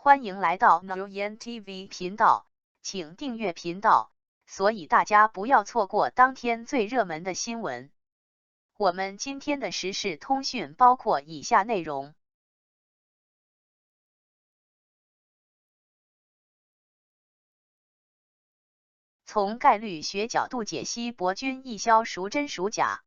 欢迎来到 Nguyen TV 频道，请订阅频道，所以大家不要错过当天最热门的新闻。我们今天的时事通讯包括以下内容：从概率学角度解析博君一肖孰真孰假。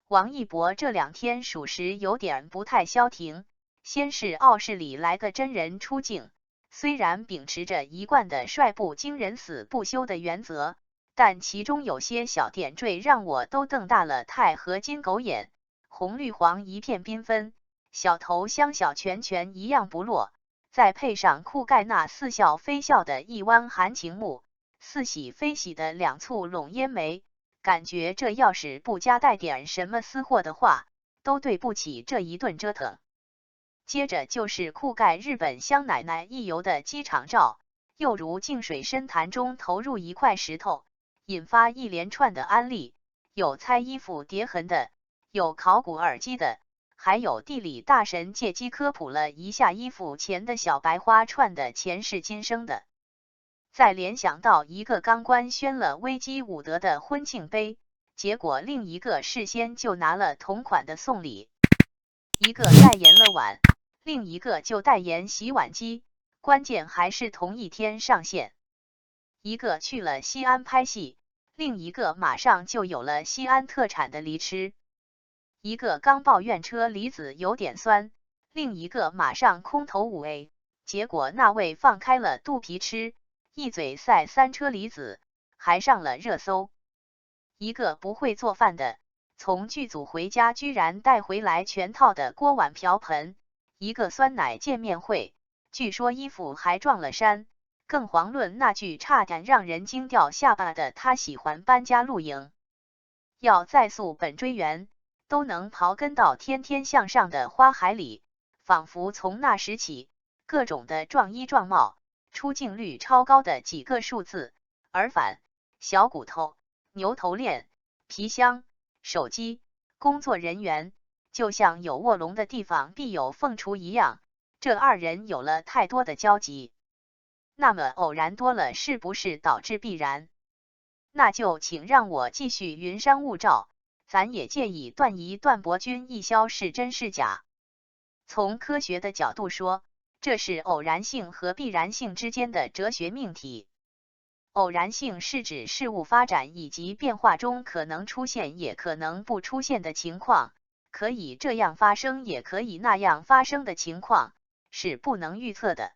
王一博这两天属实有点不太消停，先是奥室里来个真人出镜，虽然秉持着一贯的帅不惊人死不休的原则，但其中有些小点缀让我都瞪大了钛合金狗眼，红绿黄一片缤纷，小头香小拳拳一样不落，再配上酷盖那似笑非笑的一弯含情目，似喜非喜的两簇拢烟眉，感觉这要是不加带点什么私货的话，都对不起这一顿折腾。接着就是酷盖日本香奶奶一游的机场照，又如静水深潭中投入一块石头，引发一连串的案例，有猜衣服叠痕的，有考古耳机的，还有地理大神借机科普了一下衣服前的小白花串的前世今生的。再联想到一个刚官宣了危机武德的婚庆杯，结果另一个事先就拿了同款的送礼，一个代言了碗，另一个就代言洗碗机，关键还是同一天上线。一个去了西安拍戏，另一个马上就有了西安特产的梨吃。一个刚抱怨车厘子有点酸，另一个马上空投5A，结果那位放开了肚皮吃，一嘴塞3车厘子，还上了热搜。一个不会做饭的，从剧组回家居然带回来全套的锅碗瓢盆。一个酸奶见面会，据说衣服还撞了衫，更遑论那句差点让人惊掉下巴的他喜欢搬家露营。要再溯本追源，都能刨根到天天向上的花海里，仿佛从那时起，各种的撞衣撞帽，出镜率超高的几个数字，耳返、小骨头、牛头链、皮箱、手机、工作人员，就像有卧龙的地方必有凤雏一样，这二人有了太多的交集。那么偶然多了是不是导致必然？那就请让我继续云山雾罩，咱也借以断一断博君一肖是真是假。从科学的角度说，这是偶然性和必然性之间的哲学命题。偶然性是指事物发展以及变化中可能出现也可能不出现的情况，可以这样发生也可以那样发生的情况，是不能预测的。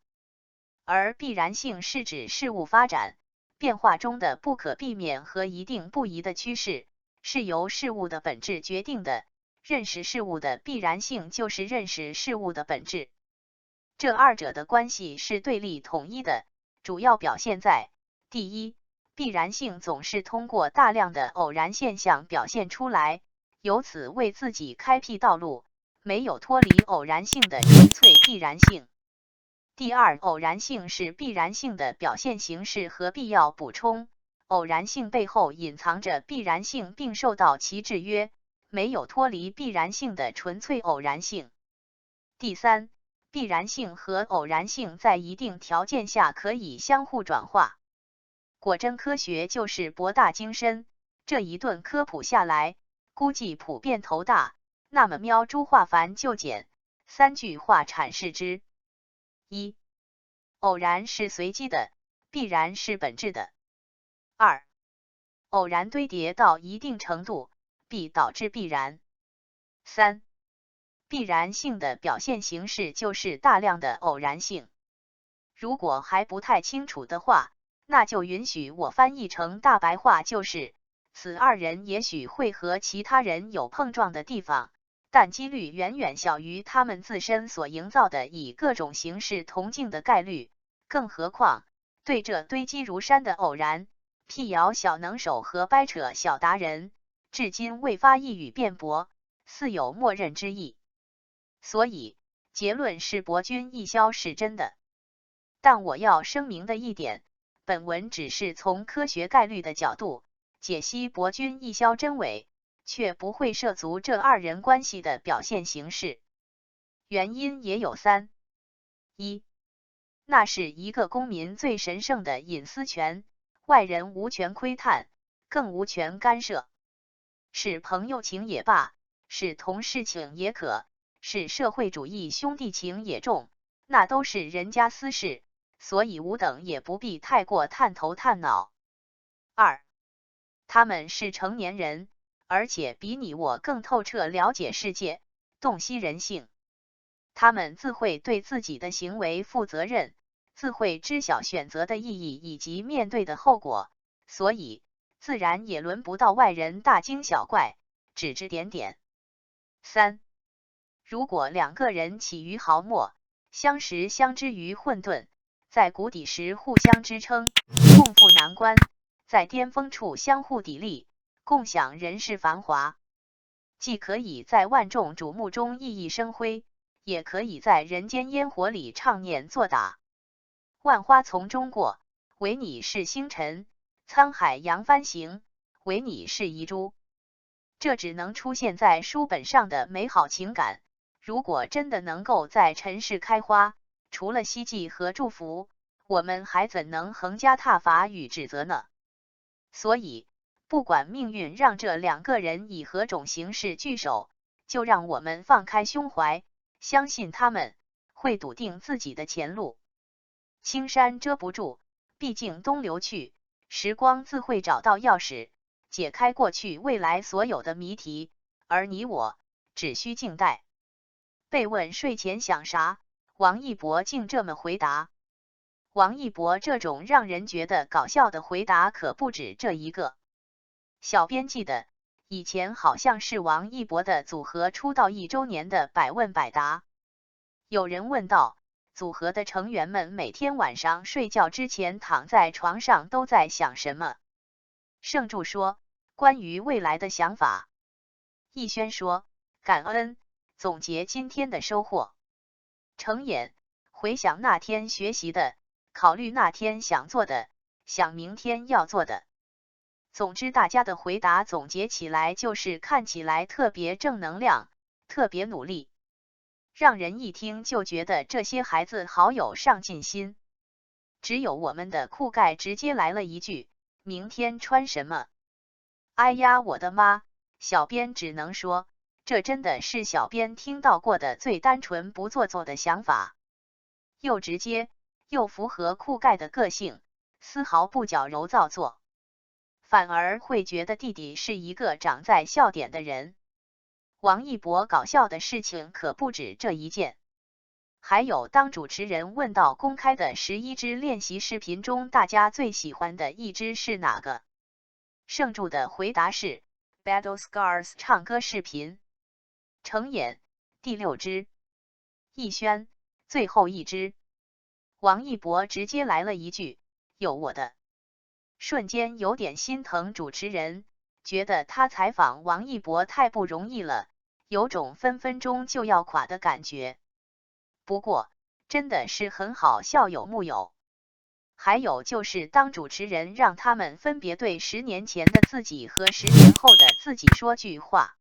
而必然性是指事物发展、变化中的不可避免和一定不移的趋势，是由事物的本质决定的。认识事物的必然性就是认识事物的本质。这二者的关系是对立统一的，主要表现在：第一，必然性总是通过大量的偶然现象表现出来，由此为自己开辟道路，没有脱离偶然性的纯粹必然性。第二，偶然性是必然性的表现形式和必要补充，偶然性背后隐藏着必然性并受到其制约，没有脱离必然性的纯粹偶然性。第三，必然性和偶然性在一定条件下可以相互转化。果真科学就是博大精深，这一顿科普下来，估计普遍头大。那么喵猪化繁就简，3句话阐释之。一、偶然是随机的，必然是本质的。2、偶然堆叠到一定程度，必导致必然。3、必然性的表现形式就是大量的偶然性。如果还不太清楚的话，那就允许我翻译成大白话，就是此二人也许会和其他人有碰撞的地方，但几率远远小于他们自身所营造的以各种形式同境的概率。更何况，对这堆积如山的偶然，辟谣小能手和掰扯小达人，至今未发一语辩驳，似有默认之意。所以，结论是博君一肖是真的。但我要声明的一点，本文只是从科学概率的角度解析博君一肖真伪，却不会涉足这二人关系的表现形式。原因也有3：1、那是一个公民最神圣的隐私权，外人无权窥探，更无权干涉。是朋友情也罢，是同事情也可，是社会主义兄弟情也重，那都是人家私事，所以吾等也不必太过探头探脑。二，他们是成年人，而且比你我更透彻了解世界，洞悉人性。他们自会对自己的行为负责任，自会知晓选择的意义以及面对的后果，所以自然也轮不到外人大惊小怪，指指点点。三，如果两个人起于毫末，相识相知于混沌，在谷底时互相支撑，共赴难关，在巅峰处相互砥砺，共享人世繁华，既可以在万众瞩目中熠熠生辉，也可以在人间烟火里唱念作答。万花丛中过，唯你是星辰；沧海扬帆行，唯你是遗珠。这只能出现在书本上的美好情感，如果真的能够在尘世开花，除了希冀和祝福，我们还怎能横加挞伐与指责呢？所以，不管命运让这两个人以何种形式聚首，就让我们放开胸怀，相信他们会笃定自己的前路。青山遮不住，毕竟东流去，时光自会找到钥匙，解开过去未来所有的谜题，而你我只需静待。被问睡前想啥，王一博竟这么回答。王一博这种让人觉得搞笑的回答可不止这一个。小编记得，以前好像是王一博的组合出道1周年的百问百答。有人问到，组合的成员们每天晚上睡觉之前躺在床上都在想什么？盛柱说，关于未来的想法。逸轩说，感恩，总结今天的收获。程演，回想那天学习的，考虑那天想做的，想明天要做的。总之，大家的回答总结起来就是看起来特别正能量，特别努力，让人一听就觉得这些孩子好有上进心。只有我们的酷盖直接来了一句，明天穿什么？哎呀，我的妈！小编只能说，这真的是小编听到过的最单纯不做作的想法，又直接又符合酷盖的个性，丝毫不矫揉造作，反而会觉得弟弟是一个长在笑点的人。王一博搞笑的事情可不止这一件，还有当主持人问到公开的11支练习视频中，大家最喜欢的一支是哪个？盛柱的回答是 Battle Scars 唱歌视频。程演，第6支。逸轩，最后一支。王一博直接来了一句，有我的。瞬间有点心疼主持人，觉得他采访王一博太不容易了，有种分分钟就要垮的感觉。不过，真的是很好，笑有木有。还有就是当主持人让他们分别对10年前的自己和10年后的自己说句话。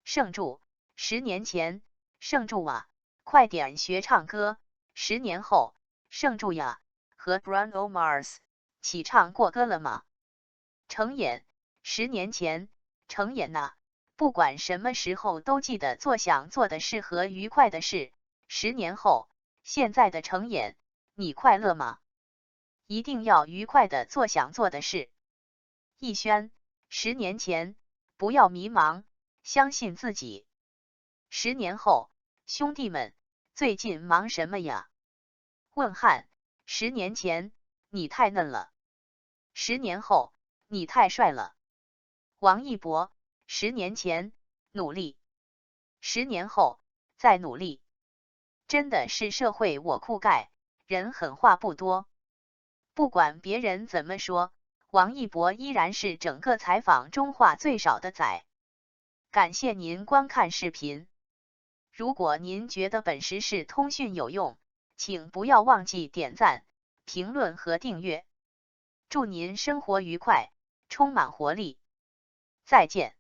盛柱，10年前，盛柱啊，快点学唱歌。10年后，盛柱呀，和 Bruno Mars 起唱过歌了吗？程演，10年前，程演呐，不管什么时候都记得做想做的事和愉快的事。10年后，现在的程演，你快乐吗？一定要愉快的做想做的事。逸轩，10年前，不要迷茫，相信自己。10年后，兄弟们，最近忙什么呀？问汉，10年前，你太嫩了。10年后，你太帅了。王一博，10年前，努力。10年后，再努力。真的是社会我酷盖，人狠话不多。不管别人怎么说，王一博依然是整个采访中话最少的仔。感谢您观看视频。如果您觉得本时事通讯有用，请不要忘记点赞、评论和订阅。祝您生活愉快，充满活力。再见。